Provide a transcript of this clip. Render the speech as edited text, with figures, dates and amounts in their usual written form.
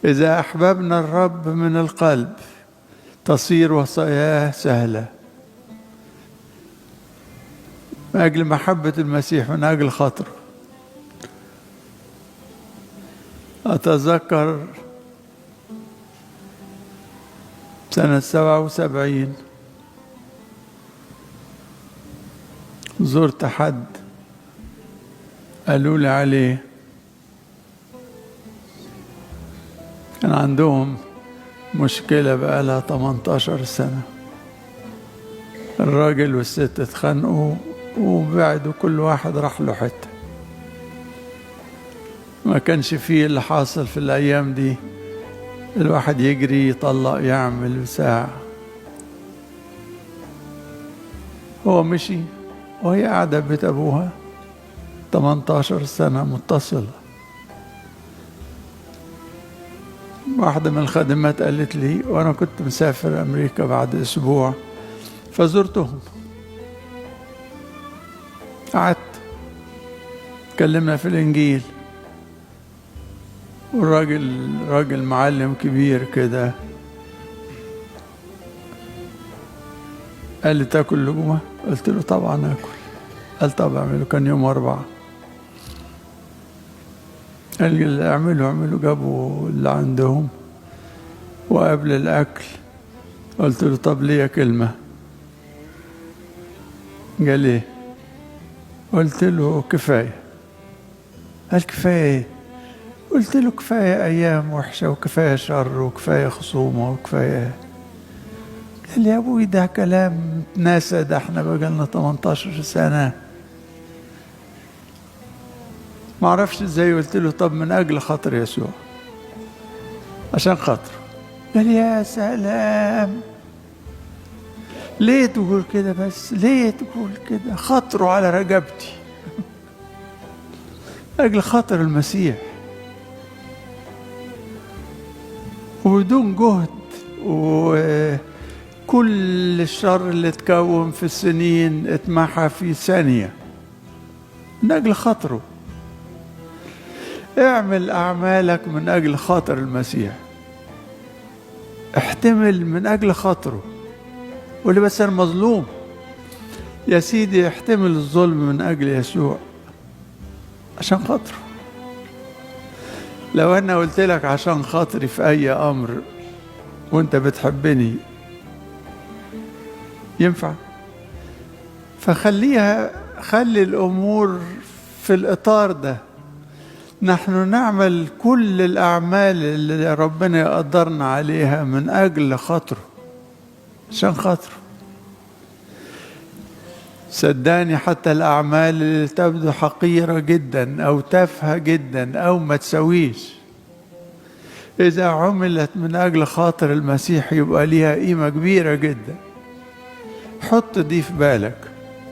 إذا أحببنا الرب من القلب تصير وصاياه سهلة. من أجل محبة المسيح، من أجل خاطره. أتذكر سنة 77 زرت حد قالوا لي عليه، كان عندهم مشكلة بقالها 18 سنة. الراجل والست اتخانقوا وبعدوا، كل واحد راح له حتة. ما كانش فيه اللي حاصل في الأيام دي، الواحد يجري يطلق يعمل ساعة. هو مشي وهي قاعدة بيت أبوها 18 سنة متصلة. واحدة من الخادمات قالت لي، وأنا كنت مسافر أمريكا بعد أسبوع، فزرتهم، قعدت اتكلمنا في الإنجيل، والراجل راجل معلم كبير كده قال لي تاكل لقمة؟ قلت له طبعا اكل. قال طب اعمله، كان يوم 4. قال لي اعملوا. جابوا اللي عندهم، وقبل الأكل قلت له طب ليا كلمة. قال ايه؟ قلت له كفاية. قال كفاية ايه؟ قلت له كفاية أيام وحشة، وكفاية شر، وكفاية خصومة، وكفاية. قال لي يا أبوي ده كلام ناسا، ده احنا بقالنا 18 سنة. ما عرفش ازاي. قلت له طب من أجل خاطر يسوع، عشان خاطره. قال لي يا سلام، ليه تقول كده؟ بس ليه تقول كده؟ خاطره على رقبتي، أجل خاطر المسيح، وبدون جهد، وكل الشر اللي اتكون في السنين اتمحى في ثانية من أجل خاطره. اعمل أعمالك من أجل خاطر المسيح، احتمل من أجل خاطره. واللي بس أنا مظلوم يا سيدي، احتمل الظلم من أجل يسوع عشان خاطره. لو أنا قلت لك عشان خاطري في أي أمر وأنت بتحبني ينفع؟ فخلي الأمور في الإطار ده. نحن نعمل كل الأعمال اللي ربنا يقدرنا عليها من أجل خاطره، عشان خاطره. صدقني حتى الأعمال اللي تبدو حقيرة جدا أو تافهة جدا أو ما تسويش، إذا عملت من أجل خاطر المسيح يبقى ليها قيمة كبيرة جدا. حط دي في بالك.